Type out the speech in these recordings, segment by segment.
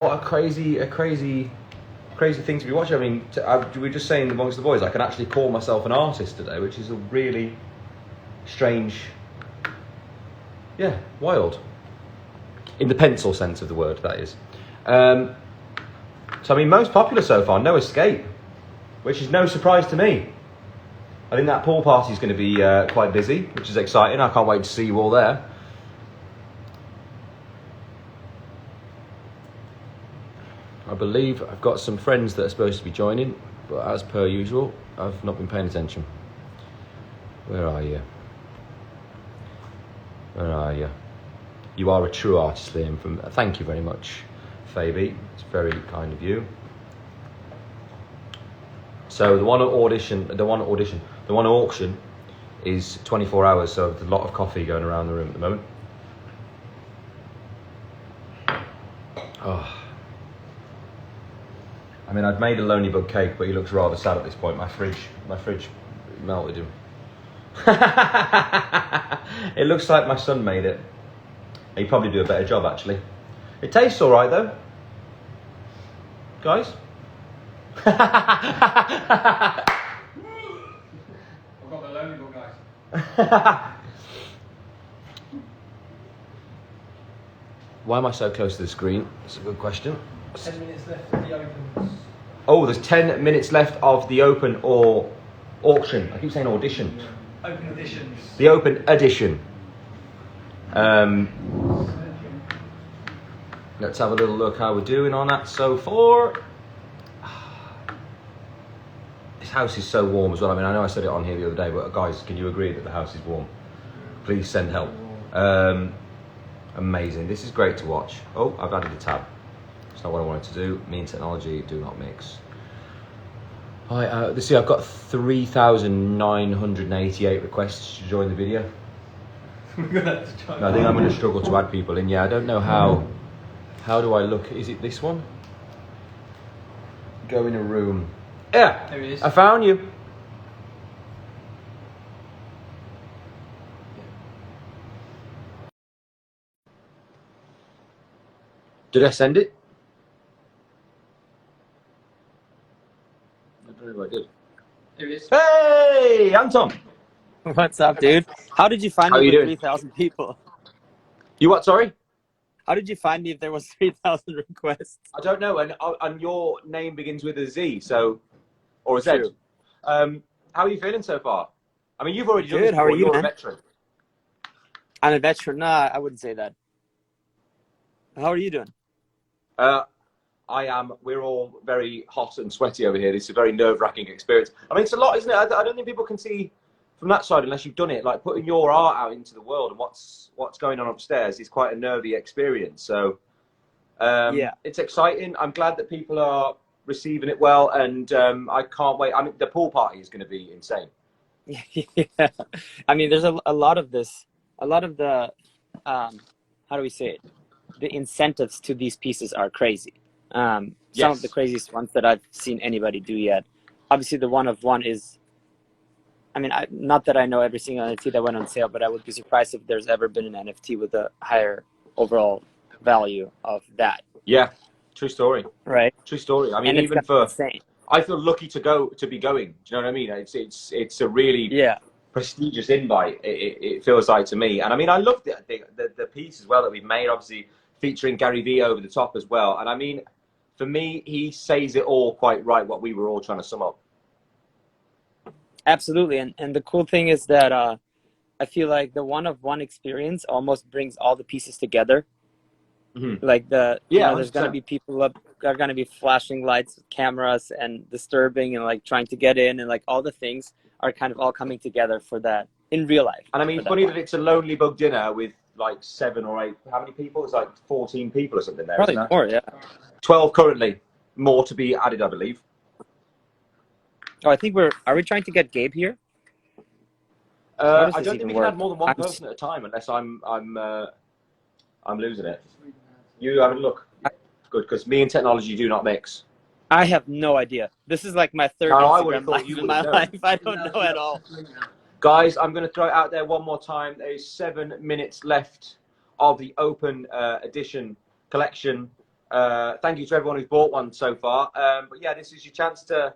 What a crazy thing to be watching. I mean, we were just saying amongst the boys, I can actually call myself an artist today, which is a really strange, yeah, wild. In the pencil sense of the word, that is. So, I mean, most popular so far, No Escape, which is no surprise to me. I think that pool party is going to be quite busy, which is exciting. I can't wait to see you all there. I believe I've got some friends that are supposed to be joining, but as per usual, I've not been paying attention. Where are you? Where are you? You are a true artist, Liam. Thank you very much, Fabi. It's very kind of you. So the one auction is 24 hours. So there's a lot of coffee going around the room at the moment. Oh. I mean, I'd made a Lonely Bug cake, but he looks rather sad at this point. My fridge melted him. It looks like my son made it. He'd probably do a better job, actually. It tastes all right, though. Guys? I've got the Lonely Bug, guys. Why am I so close to the screen? That's a good question. 10 minutes left of the opens. Oh, there's 10 minutes left of the open or auction. I keep saying audition. Yeah. Open editions. The open edition. Let's have a little look how we're doing on that so far. This house is so warm as well. I mean, I know I said it on here the other day, but guys, can you agree that the house is warm? Please send help. Amazing. This is great to watch. Oh, I've added a tab. It's not what I wanted to do. Me and technology do not mix. See, I've got 3,988 requests to join the video. I think I'm going to struggle to add people in. Yeah, I don't know how. How do I look? Is it this one? Go in a room. Yeah, there he is. I found you. Did I send it? I believe I did. There he is. Hey, Anton. What's up, dude? How did you find How me you with doing? 3,000 people? You what? Sorry. How did you find me if there was 3,000 requests? I don't know, and your name begins with a Z, so or a Z. True. How are you feeling so far? I mean, you've already done Good. this How are before. you, You're man? a veteran. I'm a veteran. Nah, I wouldn't say that. How are you doing? I am. We're all very hot and sweaty over here. This is a very nerve-wracking experience. I mean, it's a lot, isn't it? I don't think people can see from that side unless you've done it. Like putting your art out into the world and what's going on upstairs is quite a nervy experience. So Yeah. it's exciting. I'm glad that people are receiving it well, and I can't wait. I mean, the pool party is going to be insane. Yeah. I mean, there's a lot of this. A lot of the, how do we say it? The incentives to these pieces are crazy. Some of the craziest ones that I've seen anybody do yet. Obviously, the one of one is, I mean, not that I know every single NFT that went on sale, but I would be surprised if there's ever been an NFT with a higher overall value of that. Yeah, true story. Right. True story. I mean, And even for insane. I feel lucky to be going. Do you know what I mean? It's a really prestigious invite. It feels like to me, and I mean, I love the piece as well that we've made. Obviously, featuring Gary Vee over the top as well. And I mean, for me, he says it all quite right. What we were all trying to sum up. Absolutely, and the cool thing is that I feel like the one-of-one experience almost brings all the pieces together. Mm-hmm. Like yeah, there's gonna be people up, are gonna be flashing lights, cameras, and disturbing, and like trying to get in, and like all the things are kind of all coming together for that in real life. And I mean, funny that it's a Lonely Bug dinner with like 7 or 8. How many people? It's like 14 people or something there. Probably isn't more, yeah. 12 currently. More to be added, I believe. Oh, I think are we trying to get Gabe here? I don't think we can have more than one person at a time unless I'm losing it. You have a look. Good, because me and technology do not mix. I have no idea. This is like my third Instagram live in my life. I don't know at all. Guys, I'm going to throw it out there one more time. There is 7 minutes left of the open edition collection. Thank you to everyone who's bought one so far. But yeah, this is your chance to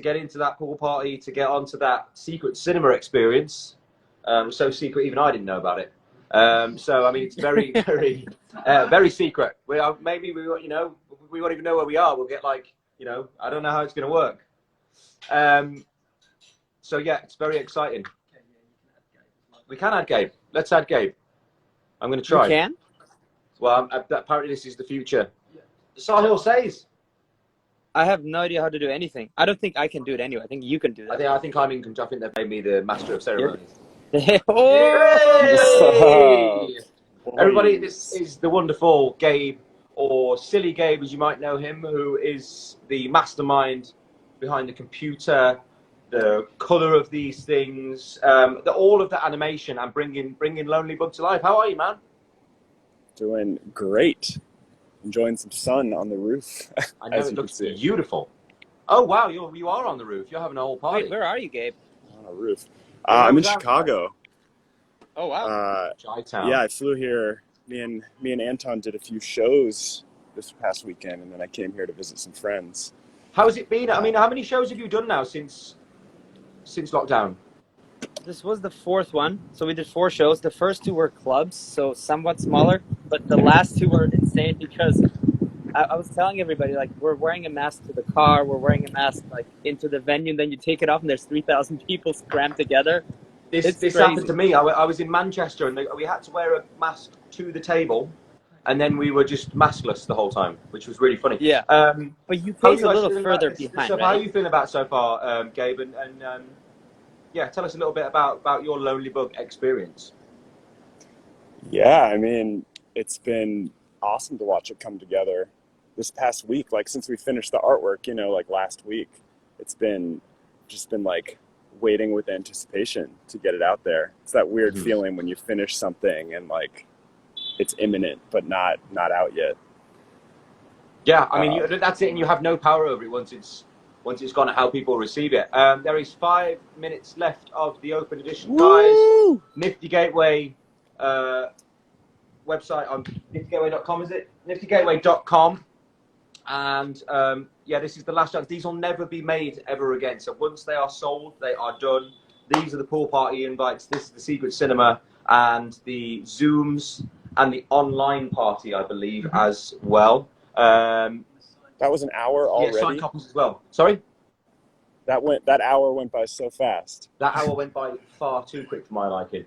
get into that pool party, to get onto that secret cinema experience. So secret, even I didn't know about it. So I mean, it's very, very, very secret. Maybe we won't even know where we are. We'll get like, I don't know how it's going to work. So yeah, it's very exciting. We can add Gabe. Let's add Gabe. I'm going to try. You can? Well, apparently this is the future. Sahil says. I have no idea how to do anything. I don't think I can do it anyway. I think you can do that. I think I'm in control. I think they've made me the master of ceremonies. Oh! Yay! Everybody, this is the wonderful Gabe, or Silly Gabe as you might know him, who is the mastermind behind the computer, the colour of these things, all of the animation, and bringing Lonely Bug to life. How are you, man? Doing great. Enjoying some sun on the roof. I know it looks beautiful. Oh wow, you are on the roof. You're having a whole party. Wait, where are you, Gabe? On a roof. I'm in Chicago. Oh wow. Chi-town. Yeah, I flew here. Me and Anton did a few shows this past weekend, and then I came here to visit some friends. How's it been? I mean, how many shows have you done now since lockdown? This was the fourth one. So we did 4 shows. The first 2 were clubs, so somewhat smaller. But the last 2 were insane because I was telling everybody, like, we're wearing a mask to the car. We're wearing a mask, like, into the venue. And then you take it off and there's 3,000 people crammed together. This happened to me. I was in Manchester and we had to wear a mask to the table. And then we were just maskless the whole time, which was really funny. Yeah. But you came a little further behind, so right? How are you feeling about it so far, Gabe? And yeah, tell us a little bit about your Lonely Bug experience. Yeah, I mean, it's been awesome to watch it come together this past week. Like, since we finished the artwork, like last week, it's been like waiting with anticipation to get it out there. It's that weird feeling when you finish something and like it's imminent, but not out yet. Yeah, I mean, that's it, and you have no power over it once it's gone and how people receive it. There is 5 minutes left of the open edition, guys. Nifty Gateway website on niftygateway.com, is it? niftygateway.com. And yeah, this is the last chance. These will never be made ever again. So once they are sold, they are done. These are the pool party invites. This is the secret cinema and the Zooms and the online party, I believe, as well. That was an hour already. Yeah, signed copies as well. Sorry? That hour went by so fast. That hour went by far too quick for my liking.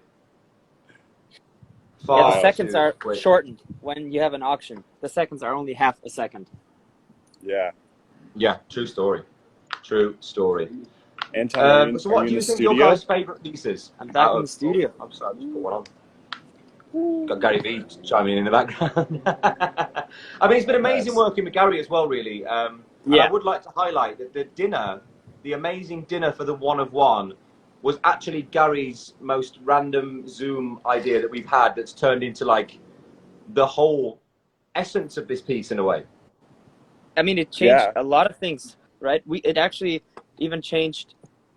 The seconds are shortened when you have an auction. The seconds are only half a second. Yeah. Yeah, true story. True story. Anton, so what do you think your guys' favourite pieces? I'm back in the studio. I'm sorry, I just put one on. Got Gary V chiming in the background. I mean, it's been amazing working with Gary as well, really. And I would like to highlight that the amazing dinner for the one of one, was actually Gary's most random Zoom idea that we've had that's turned into like the whole essence of this piece in a way. I mean, it changed a lot of things, right? It actually even changed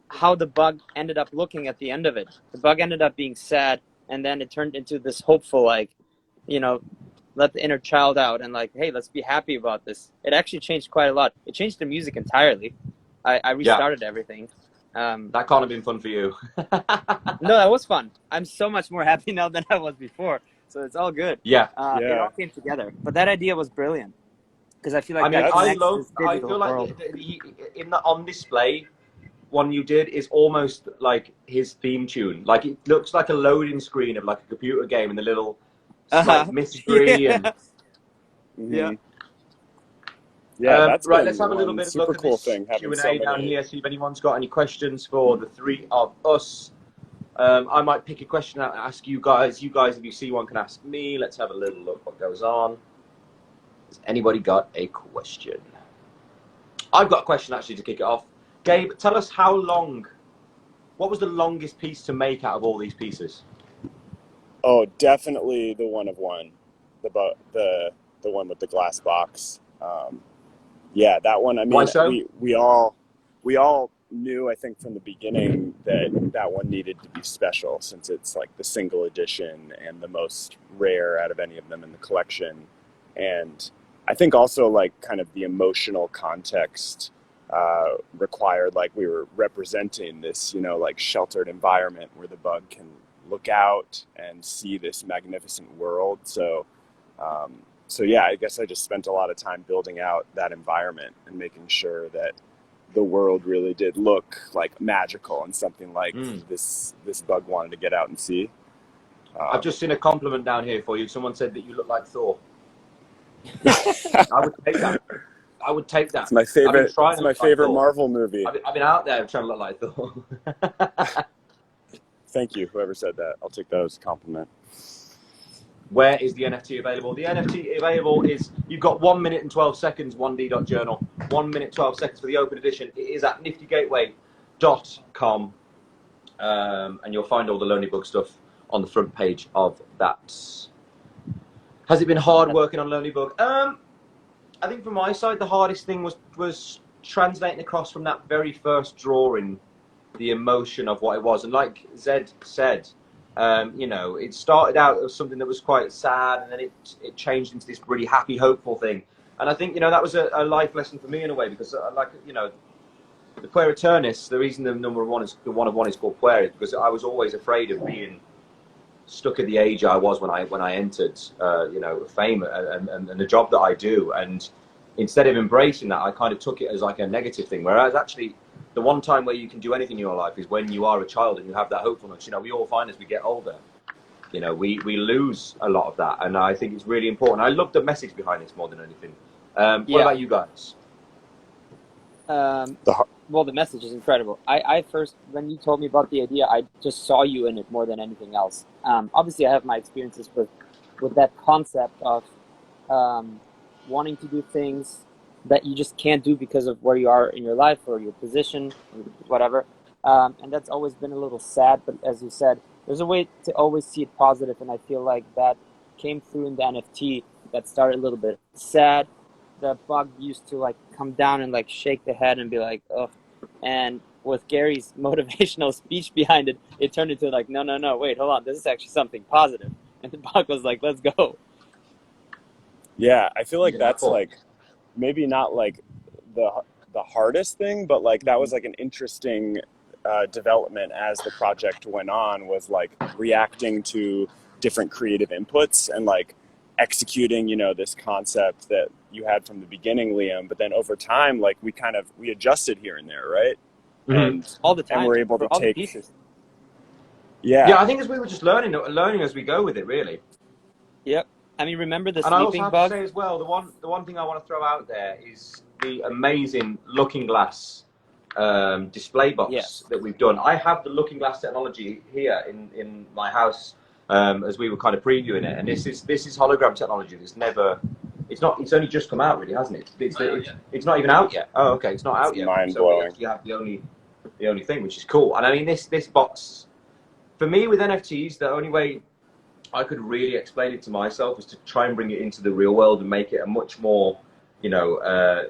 how the bug ended up looking at the end of it. The bug ended up being sad, and then it turned into this hopeful, like, let the inner child out and like, hey, let's be happy about this. It actually changed quite a lot. It changed the music entirely. I restarted everything. That can't have been fun for you. No, that was fun. I'm so much more happy now than I was before. So it's all good. Yeah. It all came together. But that idea was brilliant. Because I feel like I feel like on display, one you did is almost like his theme tune. Like it looks like a loading screen of like a computer game and the little like, mystery and that's right. Let's have a little bit of super look at cool this thing. Q&A down here. See if anyone's got any questions for the three of us. I might pick a question out and ask you guys. You guys, if you see one, can ask me. Let's have a little look what goes on. Has anybody got a question? I've got a question actually to kick it off. Gabe, tell us what was the longest piece to make out of all these pieces? Oh, definitely the one of one, the one with the glass box. Yeah, that one. I mean, why so? we all knew, I think, from the beginning that one needed to be special, since it's like the single edition and the most rare out of any of them in the collection. And I think also like kind of the emotional context required, like we were representing this, you know, like sheltered environment where the bug can look out and see this magnificent world. So yeah, I guess I just spent a lot of time building out that environment and making sure that the world really did look like magical and something like this bug wanted to get out and see. I've just seen a compliment down here for you. Someone said that you look like Thor. I would take that. I would take that. It's my favorite. It's my favorite like Marvel movie. I've been out there trying to look like Thor. Thank you, whoever said that. I'll take that as a compliment. Where is the NFT available? The NFT available is, you've got 1 minute and 12 seconds, 1D.journal. 1 minute, 12 seconds for the open edition. It is at niftygateway.com. And you'll find all the Lonely Bug stuff on the front page of that. Has it been hard working on Lonely Bug? I think from my side, the hardest thing was translating across from that very first drawing the emotion of what it was. And like Zedd said, you know, it started out as something that was quite sad, and then it changed into this really happy, hopeful thing. And I think, you know, that was a life lesson for me in a way, because like, you know, the Puer Aeternus, the reason the number one is the one of one is called Puer is because I was always afraid of being stuck at the age I was when I entered, you know, fame and the job that I do. And instead of embracing that, I kind of took it as like a negative thing. Whereas actually, the one time where you can do anything in your life is when you are a child and you have that hopefulness. You know, we all find as we get older, you know, we lose a lot of that. And I think it's really important. I love the message behind this more than anything. What about you guys? Well, the message is incredible. I first, when you told me about the idea, I just saw you in it more than anything else. Obviously, I have my experiences with that concept of wanting to do things that you just can't do because of where you are in your life or your position or whatever. And that's always been a little sad. But as you said, there's a way to always see it positive. And I feel like that came through in the NFT. That started a little bit sad. The bug used to like come down and like shake the head and be like, ugh. And with Gary's motivational speech behind it, it turned into like, no, wait, hold on. This is actually something positive. And the bug was like, let's go. Yeah, I feel like that's like maybe not like the hardest thing, but like that was like an interesting development as the project went on, was like reacting to different creative inputs and like executing, you know, this concept that you had from the beginning, Liam, but then over time, like we adjusted here and there, right? And all the time, and we're able to all take the pieces. Yeah, I think as we were just learning as we go with it, really. Yep. I mean, remember the and I also sleeping have bug? to say as well, the one thing I want to throw out there is the amazing Looking Glass display box that we've done. I have the Looking Glass technology here in my house as we were kind of previewing it, and this is hologram technology. It's only just come out, really, hasn't it? It's not even out yet. Oh, okay, it's not out yet. Mind so blowing. we actually have the only thing, which is cool. And I mean, this box, for me with NFTs, the only way I could really explain it to myself is to try and bring it into the real world and make it a much more, you know,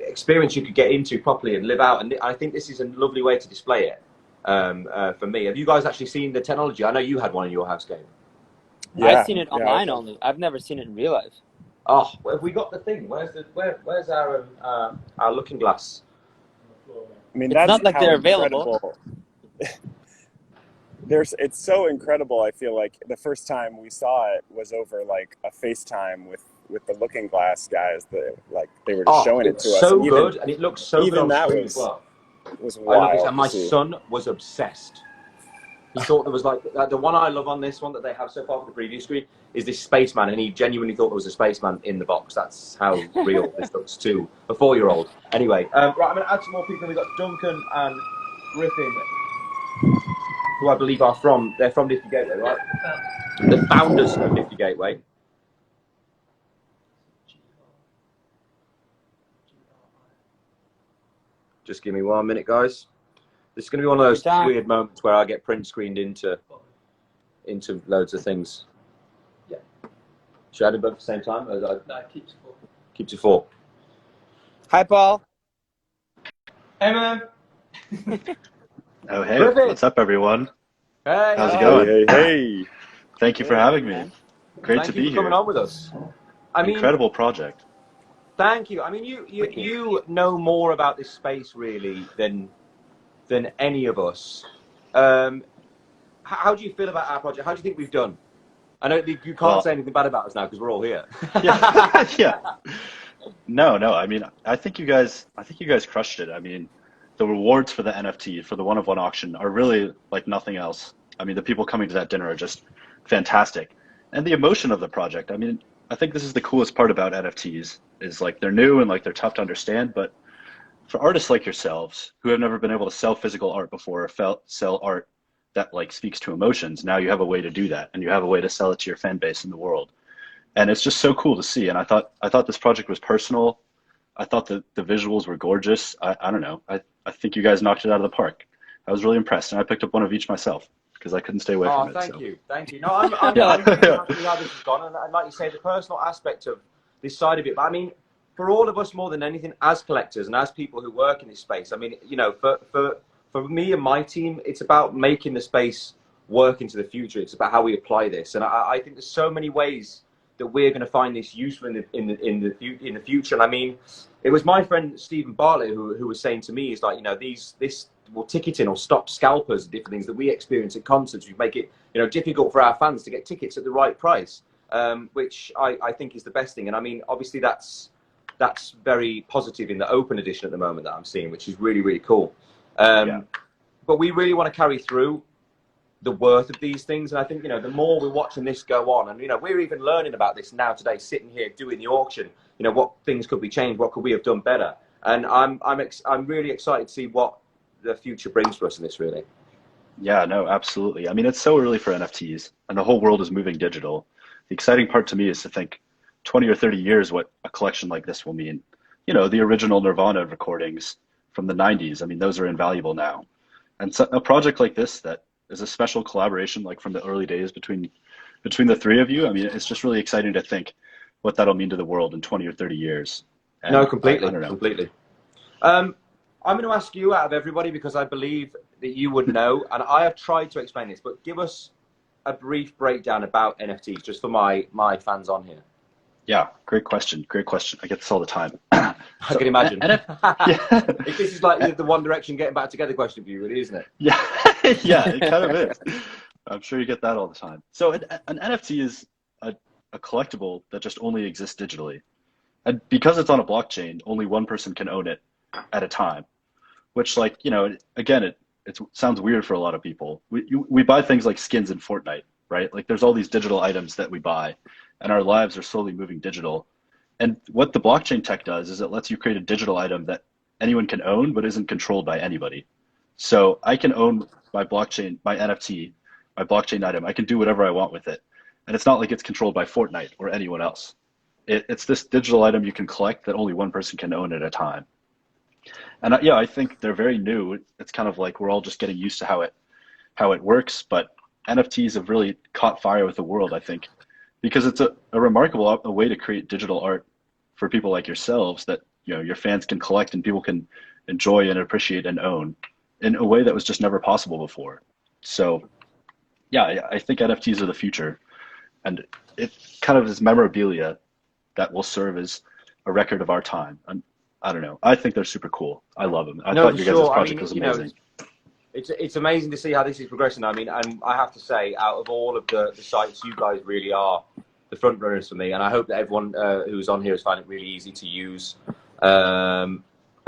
experience you could get into properly and live out. And I think this is a lovely way to display it for me. Have you guys actually seen the technology? I know you had one in your house, Gabe. Yeah, I've seen it online only. I've never seen it in real life. Oh, well, have we got the thing? Where's our Looking Glass? I mean, It's that's not like how they're available. incredible. It's so incredible. I feel like the first time we saw it was over like a FaceTime with the Looking Glass guys. That like they were just showing it to us. So and good, and it looks so good on that screen was as well. Was I love wild. it, and my son was obsessed. He thought there was like the one I love on this one that they have so far for the preview screen is this spaceman, and he genuinely thought there was a spaceman in the box. That's how real this looks to a 4-year-old. Anyway, right, I'm going to add some more people. We've got Duncan and Griffin, who I believe they're from Nifty Gateway, right? The founders of Nifty Gateway. Just give me 1 minute, guys. This is going to be one of those weird moments where I get print screened into loads of things. Yeah. Should I do both at the same time? No, keep to 4. Keep to 4. Hi, Paul. Hey, man. Oh, hey. Griffin. What's up, everyone? Hey. How's it going? Hey. Thank you for having me. Great to be Thank you for coming here. on with us. I mean, incredible project. thank you. I mean, you know more about this space really than any of us. How do you feel about our project? How do you think we've done? I know you can't Well, say anything bad about us now because we're all here. yeah, yeah. No, no. I mean, I think you guys crushed it. I mean, the rewards for the NFT for the one of one auction are really like nothing else. I mean, the people coming to that dinner are just fantastic, and the emotion of the project. I mean, I think this is the coolest part about NFTs is like they're new and like they're tough to understand, but for artists like yourselves who have never been able to sell physical art before or sell art that like speaks to emotions, now you have a way to do that, and you have a way to sell it to your fan base in the world, and it's just so cool to see. And I thought this project was personal. I thought the visuals were gorgeous. I don't know. I think you guys knocked it out of the park. I was really impressed, and I picked up one of each myself because I couldn't stay away from it. Thank So. you, thank you. No, I'm Yeah. really happy how this has gone, and like you say, the personal aspect of this side of it. But I mean, for all of us, more than anything, as collectors and as people who work in this space, I mean, you know, for me and my team, it's about making the space work into the future. It's about how we apply this, and I think there's so many ways that we're going to find this useful in the future. And I mean, it was my friend Stephen Bartlett who was saying to me, is like, you know, this will ticketing or stop scalpers and different things that we experience at concerts. We make it, you know, difficult for our fans to get tickets at the right price, which I think is the best thing. And I mean, obviously that's very positive in the open edition at the moment that I'm seeing, which is really, really cool. Yeah. But we really want to carry through the worth of these things, and I think, you know, the more we're watching this go on, and you know, we're even learning about this now today, sitting here doing the auction, you know, what things could be changed, what could we have done better, and I'm really excited to see what the future brings for us in this, really. Yeah, no, absolutely. I mean, it's so early for NFTs, and the whole world is moving digital. The exciting part to me is to think 20 or 30 years what a collection like this will mean. You know, the original Nirvana recordings from the 90s, I mean, those are invaluable now. And so a project like this that is a special collaboration, like from the early days between the three of you, I mean, it's just really exciting to think what that'll mean to the world in 20 or 30 years. And No, completely, I don't know. completely. I'm going to ask you out of everybody, because I believe that you would know, and I have tried to explain this, but give us a brief breakdown about NFTs, just for my fans on here. Yeah, great question. Great question. I get this all the time. I can imagine. Yeah. This is like the One Direction getting back together question for you, really, isn't it? Yeah, yeah, it kind of is. I'm sure you get that all the time. So an NFT is a collectible that just only exists digitally. And because it's on a blockchain, only one person can own it at a time, which, like, you know, again, it sounds weird for a lot of people. We buy things like skins in Fortnite, right? Like there's all these digital items that we buy, and our lives are slowly moving digital. And what the blockchain tech does is it lets you create a digital item that anyone can own, but isn't controlled by anybody. So I can own my blockchain, my NFT, my blockchain item. I can do whatever I want with it. And it's not like it's controlled by Fortnite or anyone else. It's this digital item you can collect that only one person can own at a time. And yeah, I think they're very new. It's kind of like we're all just getting used to how it works. But NFTs have really caught fire with the world, I think, because it's a remarkable way to create digital art for people like yourselves that, you know, your fans can collect and people can enjoy and appreciate and own in a way that was just never possible before. So yeah, I think NFTs are the future, and it kind of is memorabilia that will serve as a record of our time. And I don't know, I think they're super cool. I love them. I thought your guys' project was amazing. It's amazing to see how this is progressing. I mean, and I have to say, out of all of the sites, you guys really are the front runners for me, and I hope that everyone who's on here has found it really easy to use. And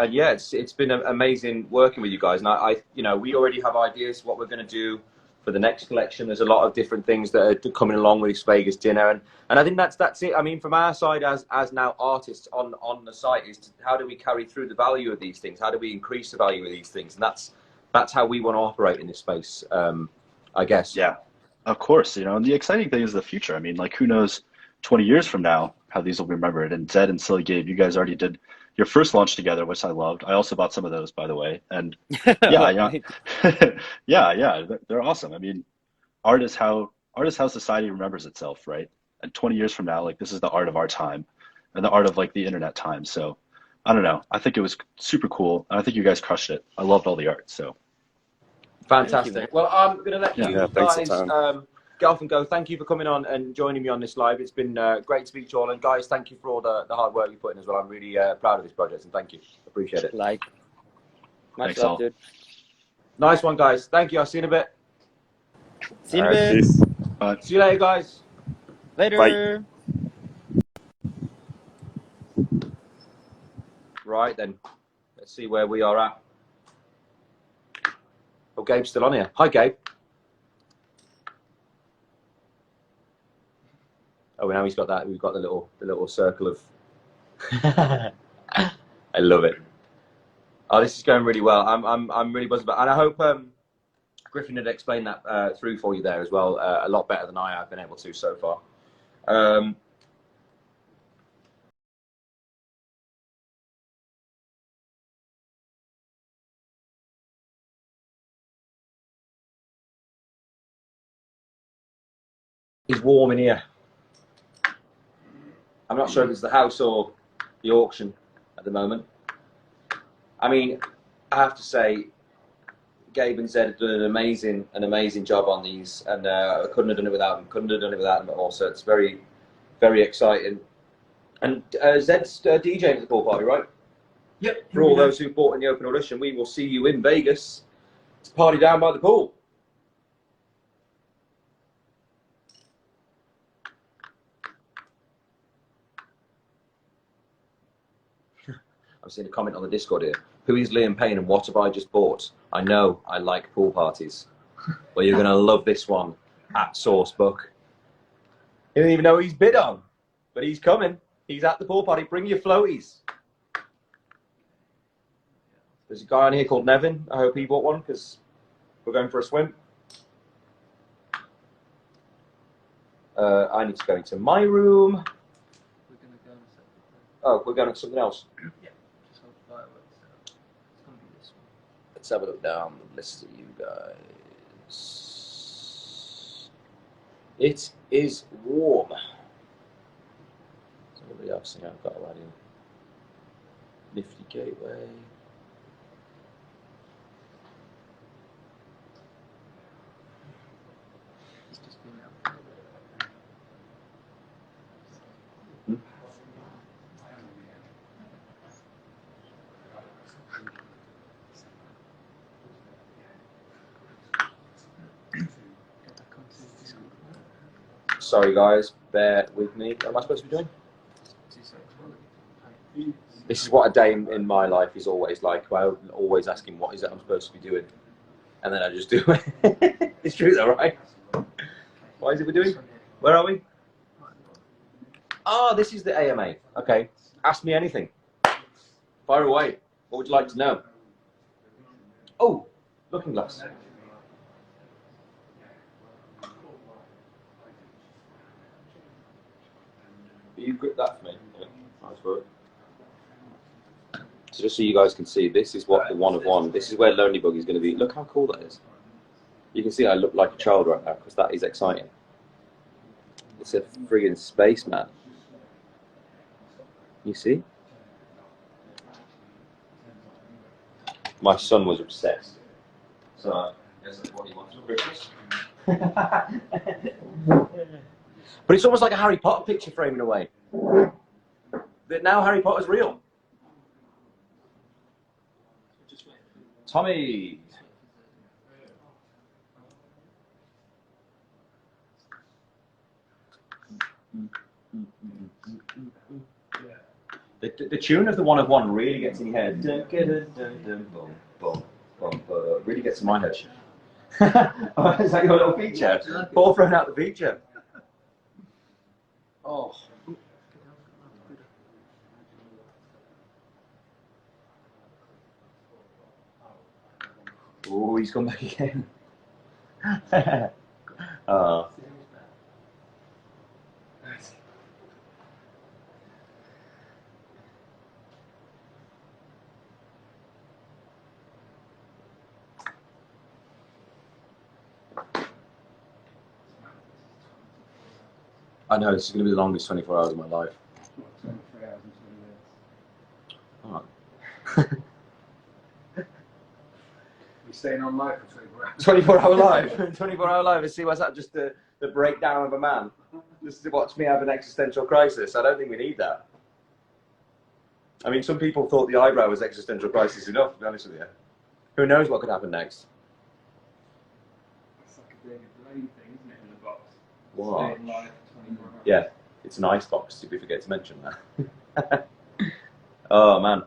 yeah, it's been amazing working with you guys. And I you know, we already have ideas what we're going to do for the next collection. There's a lot of different things that are coming along with this Vegas dinner, and I think that's it. I mean, from our side as now artists on the site, is how do we carry through the value of these things? How do we increase the value of these things? And that's how we want to operate in this space, I guess. Yeah, of course. You know, and the exciting thing is the future. I mean, like, who knows 20 years from now how these will be remembered. And Zedd and Sillygabe, you guys already did your first launch together, which I loved. I also bought some of those, by the way. And yeah, yeah, they're awesome. I mean, art is how society remembers itself, right? And 20 years from now, like, this is the art of our time and the art of, like, the internet time. So I don't know. I think it was super cool, and I think you guys crushed it. I loved all the art. So fantastic. Well, I'm going to let you thanks a guys ton. get off and go. Thank you for coming on and joining me on this live. It's been great to speak to you all. And guys, thank you for all the hard work you put in as well. I'm really proud of this project, and thank you. Appreciate it. Like, much Thanks, love, all. dude. Nice one, guys. Thank you. I'll see you in a bit. See you in All a right, bit. peace. Bye. See you later, guys. Later. Right then. Let's see where we are at. Oh, Gabe's still on here. Hi, Gabe. Oh, now he's got that. We've got the little circle of. I love it. Oh, this is going really well. I'm really buzzed about, and I hope Griffin had explained that through for you there as well, a lot better than I have been able to so far. It's warm in here. I'm not sure if it's the house or the auction at the moment. I mean, I have to say, Gabe and Zedd have done an amazing job on these, and I couldn't have done it without them. Couldn't have done it without them at all. So it's very, very exciting. And Zedd's DJing at the pool party, right? Yep. For all those who bought in the open audition, we will see you in Vegas. It's a party down by the pool. I've seen a comment on the Discord here. Who is LiamPayne and what have I just bought? I know I like pool parties. Well, you're going to love this one at Sourcebook. He didn't even know who he's bid on, but he's coming. He's at the pool party. Bring your floaties. There's a guy on here called Nevin. I hope he bought one because we're going for a swim. I need to go into my room. We're going to go and set the Oh, we're going to something else. Yeah, just hold the fireworks. It's going to be this one. Let's have a look down the list of you guys. It is warm. Is anybody else think I've got a radio? Nifty Gateway. It's just been out. Sorry guys, bear with me. What am I supposed to be doing? This is what a day in my life is always like. I'm always asking what is it I'm supposed to be doing, and then I just do it. It's true though, right? What is it we're doing? Where are we? Oh, this is the AMA. Okay, ask me anything. Fire away. What would you like to know? Oh, looking glass. Will you grip that for me? Yeah, nice work. So just so you guys can see, this is what the one of one. This is where Lonely Bug is going to be. Look how cool that is. You can see I look like a child right now because that is exciting. It's a friggin' spaceman. You see? My son was obsessed. So I guess that's what he wanted for Christmas. But it's almost like a Harry Potter picture frame in a way. That now Harry Potter's real. Tommy. The tune of the one of one really gets in your head. Really gets in my head. Oh, is that your little feature? Ball thrown out the feature. Oh. Oh, he's come back again. Oh. I know, this is going to be the longest 24 hours of my life. 23 hours and 20 minutes. Oh. We're staying on live for 24 hours. 24-hour live. 24-hour live. Let's see what's that. Just the breakdown of a man just to watch me have an existential crisis. I don't think we need that. I mean, some people thought the eyebrow was existential crisis enough, to be honest with you. Who knows what could happen next? It's like a David Blaine thing, isn't it, in the box? What? Staying live for 24 hours. Yeah, it's an ice box, did we forget to mention that? Oh, man.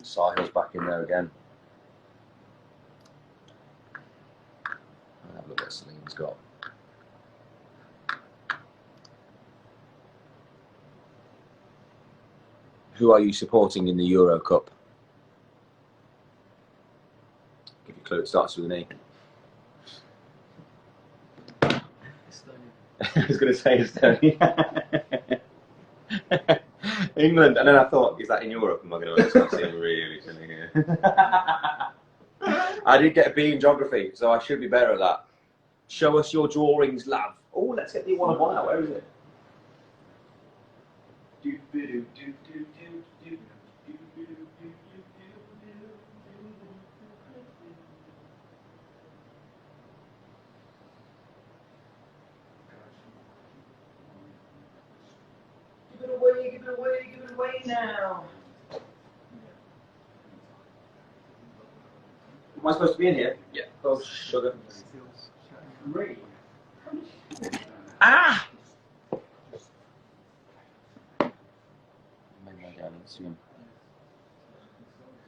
Sahil's back in there again. I'll have a look what Salim's got. Who are you supporting in the Euro Cup? Give you a clue, it starts with an E. I was going to say Estonia. England, and then I thought, is that in Europe? Am I going to start seeing really silly here? I did get a B in geography, so I should be better at that. Show us your drawings, love. Oh, let's get the one of one out. Where is it? Give it away, give it away, give it away now. Am I supposed to be in here? Yeah. Oh, sugar. Ah! Maybe I didn't see him.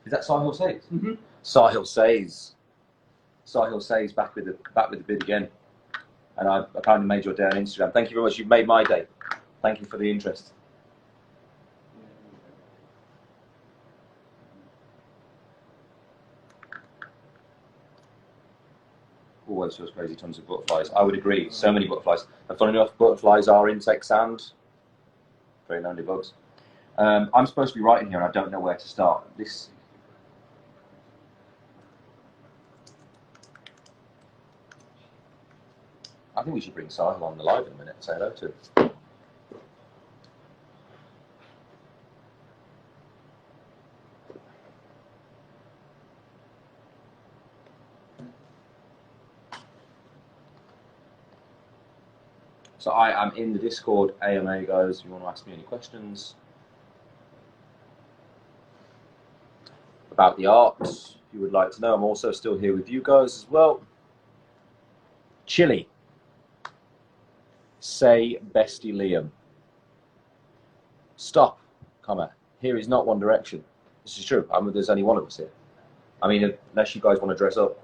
Is that Sahil Says? Mm-hmm. Sahil Says. Sahil Says back with the bid again. And I apparently made your day on Instagram. Thank you very much. You've made my day. Thank you for the interest. Always feels crazy, tons of butterflies. I would agree, so many butterflies. And funny enough, butterflies are insects and very lonely bugs. I'm supposed to be writing here and I don't know where to start. I think we should bring Sahil on the live in a minute and say hello to him. So I am in the Discord AMA, guys, if you want to ask me any questions about the art, if you would like to know. I'm also still here with you guys as well. Chili. Say bestie Liam. Stop, comma. Here is not One Direction. This is true. There's only one of us here. I mean, unless you guys want to dress up.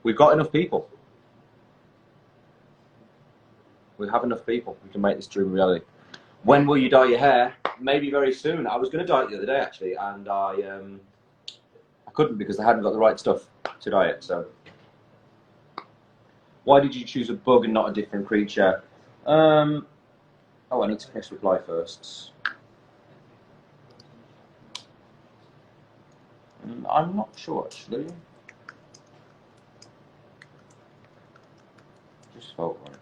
We've got enough people. We have enough people. We can make this dream a reality. When will you dye your hair? Maybe very soon. I was going to dye it the other day, actually, and I couldn't because I hadn't got the right stuff to dye it. So, why did you choose a bug and not a different creature? Oh, I need to press reply first. I'm not sure, actually. Just felt right.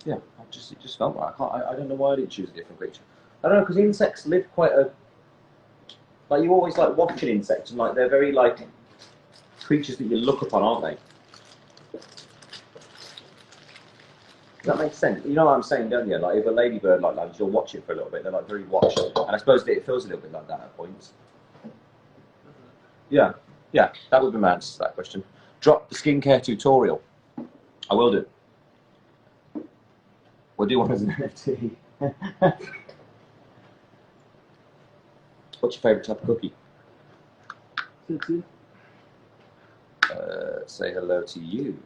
Yeah, it just felt right. I don't know why I didn't choose a different creature. I don't know, because insects live quite a... Like, you always like watching insects, and like they're very like creatures that you look upon, aren't they? Does that make sense? You know what I'm saying, don't you? Like if a ladybird like lands, you'll watch it for a little bit. They're like very watched, and I suppose that it feels a little bit like that at points. Yeah, that would be my answer to that question. Drop the skincare tutorial. I will do. We'll do one as an NFT. What's your favourite type of cookie? Say hello to you.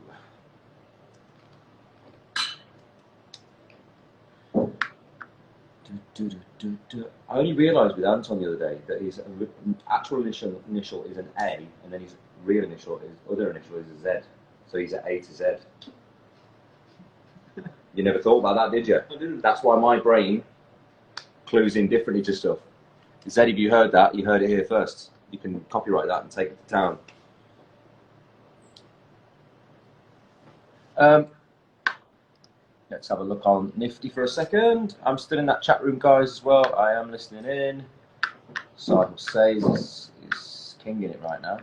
I only realised with Anton the other day that his actual initial is an A, and then his real initial, his other initial is a Z. So he's an A to Z. You never thought about that, did you? I didn't. That's why my brain clues in differently to stuff. Zedd, if you heard that, you heard it here first. You can copyright that and take it to town. Let's have a look on Nifty for a second. I'm still in that chat room, guys, as well. I am listening in. Cycle says is king in it right now.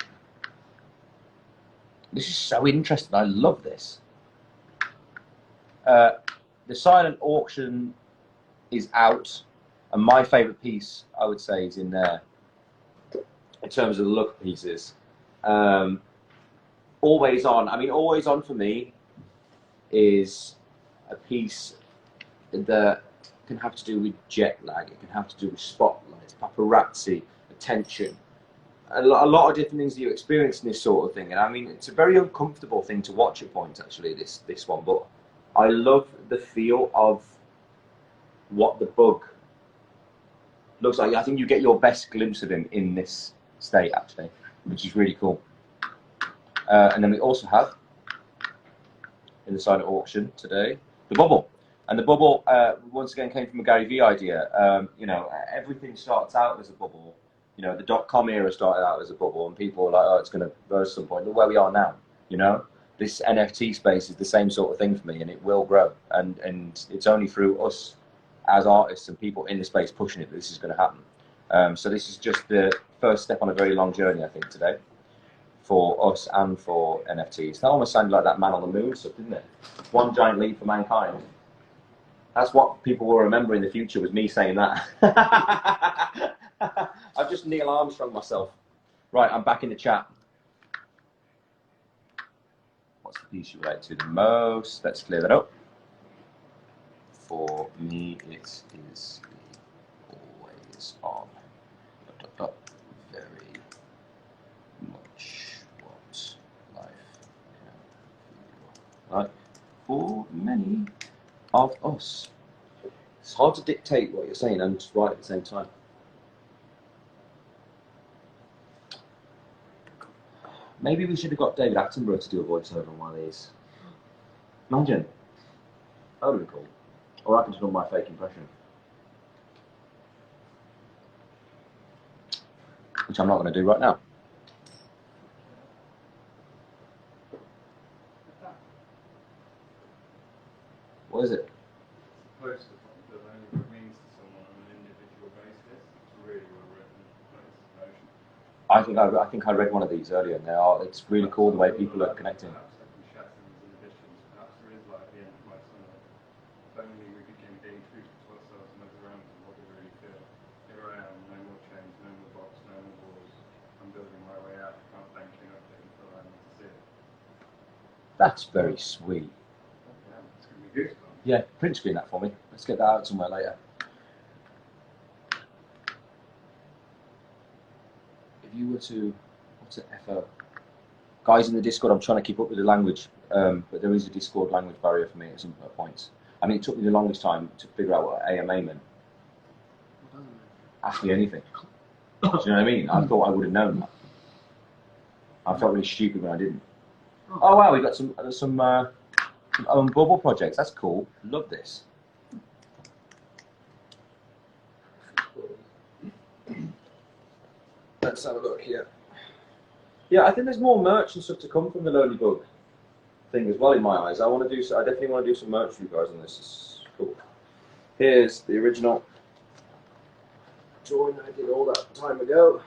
This is so interesting. I love this. The silent auction is out, and my favourite piece, I would say, is in there. In terms of the look of pieces, Always On. I mean, Always On for me is a piece that can have to do with jet lag. It can have to do with spotlights, paparazzi, attention, a lot of different things that you experience in this sort of thing. And I mean, it's a very uncomfortable thing to watch at points, actually, this one. But I love the feel of what the bug looks like. I think you get your best glimpse of him in this state, actually, which is really cool. And then we also have, in the silent auction today, the bubble. And the bubble, once again, came from a Gary Vee idea. You know, everything starts out as a bubble. You know, the .com era started out as a bubble, and people were like, oh, it's going to burst at some point. Look where we are now, you know? This NFT space is the same sort of thing for me, and it will grow. And it's only through us as artists and people in the space pushing it that this is going to happen. So this is just the first step on a very long journey, I think, today, for us and for NFTs. That almost sounded like that Man on the Moon stuff, didn't it? One giant leap for mankind. That's what people will remember in the future, was me saying that. I've just Neil Armstrong myself. Right, I'm back in the chat. What's the piece you relate to the most? Let's clear that up. For me, it is the Always On. Very much what life can feel like for many of us. It's hard to dictate what you're saying and write at the same time. Maybe we should have got David Attenborough to do a voiceover on one of these. Imagine. That would have been cool. Or I can do my fake impression. Which I'm not going to do right now. What is it? Post that only means to someone on an individual basis. It's really well written. I think I read one of these earlier, and it's really cool the way people are connecting. Perhaps there is like the end of my summer. If only we became being true to ourselves and look around and what we really feel. Here I am, no more chains, no more box, no more walls. I'm building my way out. I can't thank you enough until I need to see it. That's very sweet. Yeah, it's going to be good. Yeah, print screen that for me. Let's get that out somewhere later. If you were to, what's it, FO? Guys in the Discord, I'm trying to keep up with the language, but there is a Discord language barrier for me at some points. I mean, it took me the longest time to figure out what AMA meant. Ask me anything. Do you know what I mean? I thought I would have known that. I felt really stupid when I didn't. Oh wow, we got some own bubble projects. That's cool. Love this. Let's have a look here. Yeah, I think there's more merch and stuff to come from the Lonely Bug thing as well. In my eyes, I definitely want to do some merch for you guys on this. It's cool. Here's the original drawing I did all that time ago.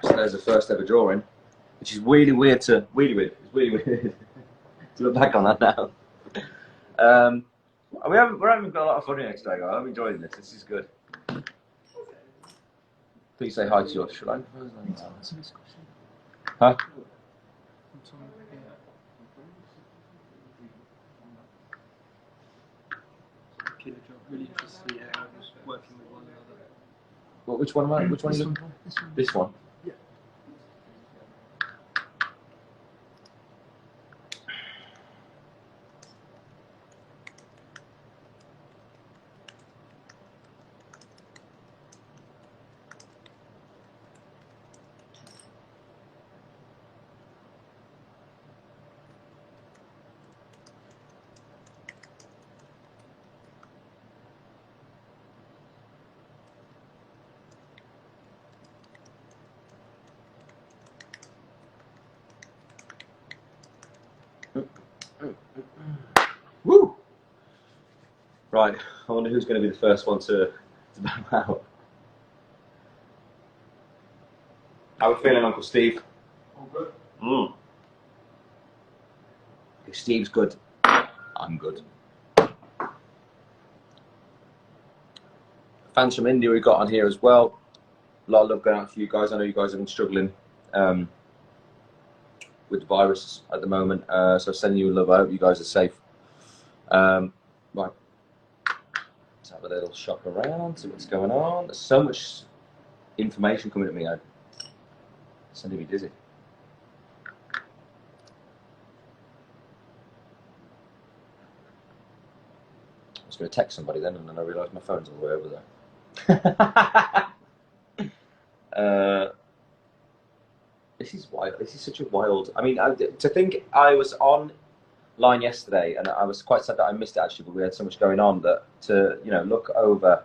So there's the first ever drawing, which is really weird to It's really weird to look back on that now. We're having got a lot of fun here today, guys. I'm enjoying this. This is good. Please say hi to your. Should I? Huh? Really interested in working with one another. Well, which one am I? Which one are you looking for? This one. Yeah. Woo! Right, I wonder who's going to be the first one to bow out. How are we feeling, Uncle Steve? All good. If Steve's good, I'm good. Fans from India we got on here as well. A lot of love going out to you guys. I know you guys have been struggling with the virus at the moment, so sending you love. I hope you guys are safe. Right, let's have a little shop around, see what's going on. There's so much information coming at me. I'm sending me dizzy. I was going to text somebody then, and then I realised my phone's all the way over there. This is wild. This is such a wild. I mean, to think I was online yesterday, and I was quite sad that I missed it actually, but we had so much going on that to look over.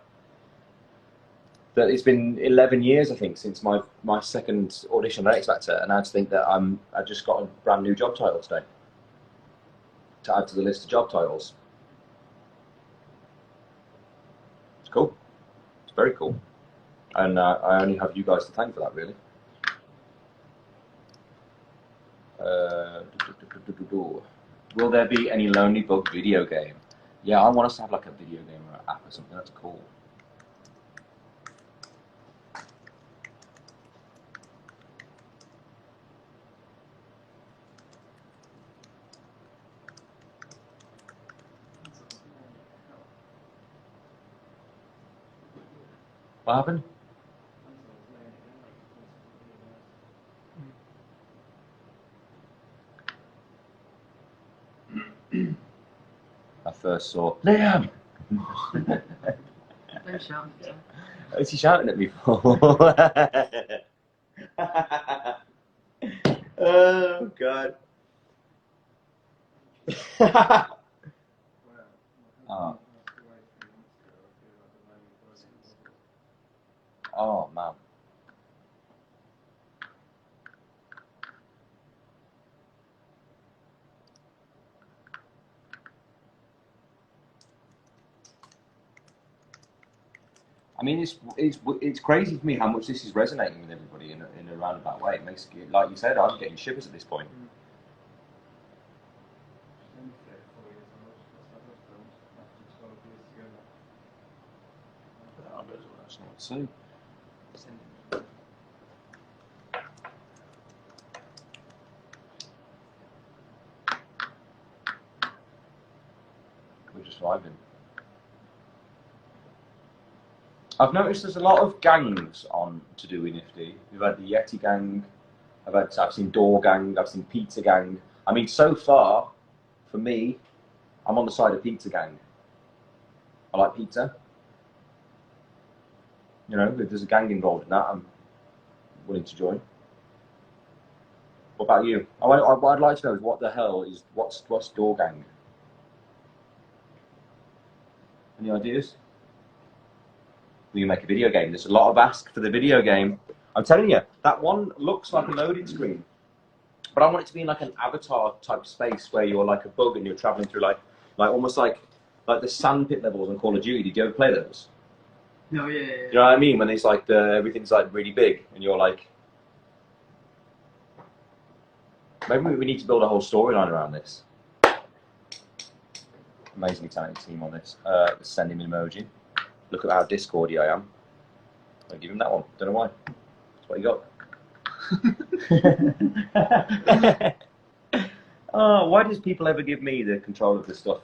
That it's been 11 years, I think, since my second audition on X Factor, and I just think that I just got a brand new job title today to add to the list of job titles. It's cool. It's very cool, and I only have you guys to thank for that, really. Will there be any Lonely Bug video game? Yeah, I want us to have like a video game or an app or something. That's cool. What happened? I first saw Liam. Don't shout at me. Is he shouting at me for? Oh God. Oh. Oh man. I mean, it's crazy for me how much this is resonating with everybody in a roundabout way. It makes it, like you said, I'm getting shivers at this point. That's not so. We're just vibing. I've noticed there's a lot of gangs on to do with Nifty. We've had the Yeti gang, I've seen Door Gang, I've seen Pizza Gang. I mean, so far, for me, I'm on the side of Pizza Gang. I like pizza. You know, if there's a gang involved in that, I'm willing to join. What about you? What I'd like to know is what the hell is what's Door Gang? Any ideas? We can make a video game. There's a lot of ask for the video game. I'm telling you, that one looks like a loading screen, but I want it to be in like an avatar type space where you're like a bug and you're traveling through like almost like the sandpit levels on Call of Duty. Did you ever play those? No, yeah. You know what I mean? When it's like everything's like really big and you're like, maybe we need to build a whole storyline around this. Amazingly talented team on this. Send him an emoji. Look at how Discordy I am. I'll give him that one. Don't know why. That's what he got. Oh, why does people ever give me the control of this stuff?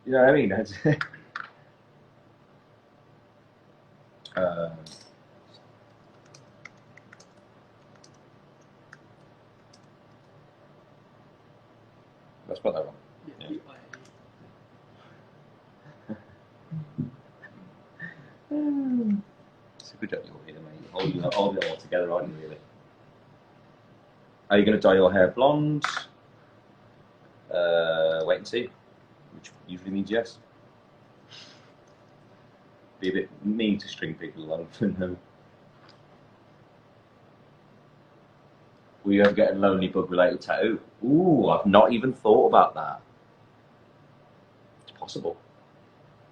You know what I mean? That's spelled that wrong. Yeah. It's a good job you're here, mate. Holding it all together, aren't you, really? Are you going to dye your hair blonde? Wait and see. Which usually means yes. Be a bit mean to string people along for no. Will you ever get a Lonely Bug related tattoo? Ooh, I've not even thought about that. It's Possible.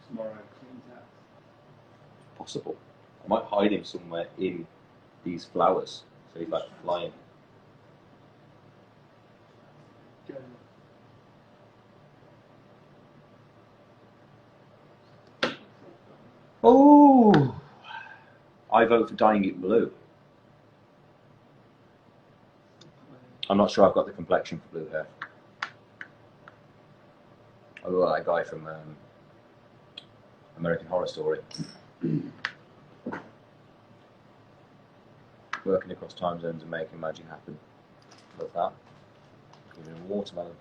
Tomorrow, clean tax. Possible. I might hide him somewhere in these flowers, so he's like flying. Go. Oh, I vote for dyeing it blue. I'm not sure I've got the complexion for blue hair. I look like that guy from American Horror Story. Working across time zones and making magic happen. Love that. Even a watermelon.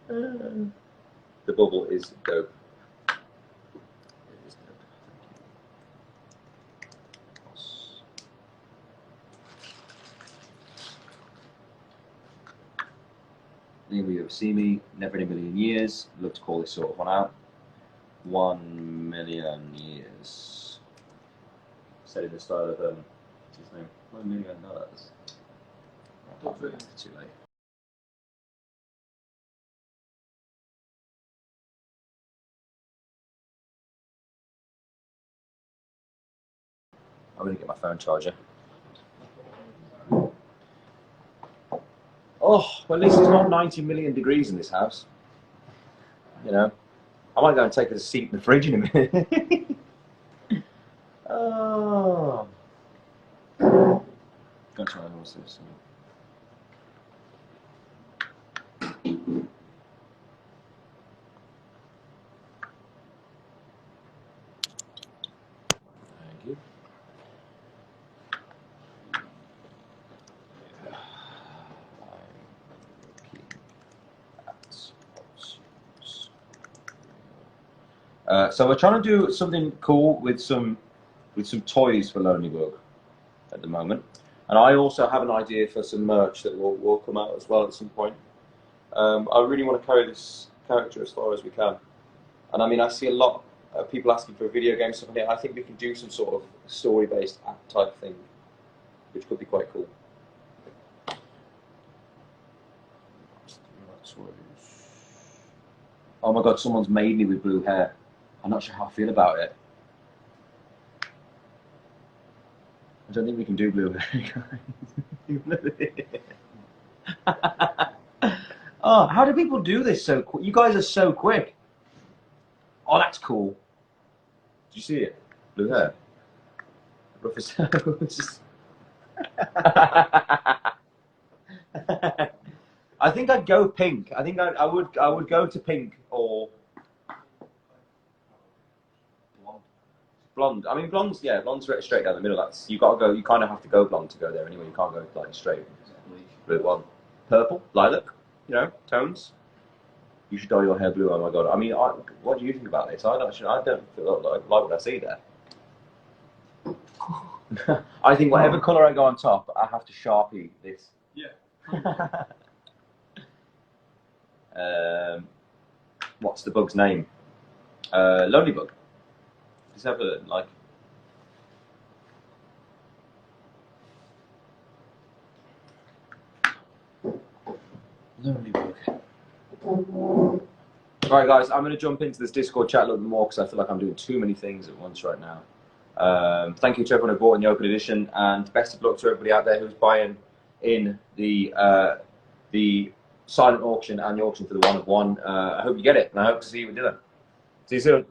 The bubble is dope. It is dope. Thank you. Will you ever see me? Never in a million years. Love to call this sort of one out. 1 million years. Said in the style of what's his name? $1 million. Too late. I'm gonna get my phone charger. Oh, well, at least it's not 90 million degrees in this house. You know, I might go and take a seat in the fridge in a minute. Oh. Go try and also this. Thank you. So we're trying to do something cool with some toys for Lonelybug at the moment, and I also have an idea for some merch that will come out as well at some point. I really want to carry this character as far as we can, and I mean I see a lot of people asking for a video game stuff here. I think we can do some sort of story-based app type thing, which could be quite cool. Oh my god, someone's made me with blue hair. I'm not sure how I feel about it. I don't think we can do blue hair, guys. Oh, how do people do this so quick? You guys are so quick. Oh, that's cool. Did you see it? Blue hair. I think I'd go pink. I think I would go to pink or blonde. I mean, blonde's straight down the middle. That's you got to go. You kind of have to go blonde to go there anyway. You can't go like straight blue one. Purple, lilac, you know, tones. You should dye your hair blue. Oh my god. I mean, what do you think about this? I don't feel like what I see there. I think whatever colour I go on top, I have to Sharpie this. Yeah. What's the bug's name? Lonelybug. Just have a like. Lonelybug. Right, guys, I'm going to jump into this Discord chat a little bit more because I feel like I'm doing too many things at once right now. Thank you to everyone who bought in the open edition, and best of luck to everybody out there who's buying in the silent auction and the auction for the one of one. I hope you get it, and I hope to see you at dinner. See you soon.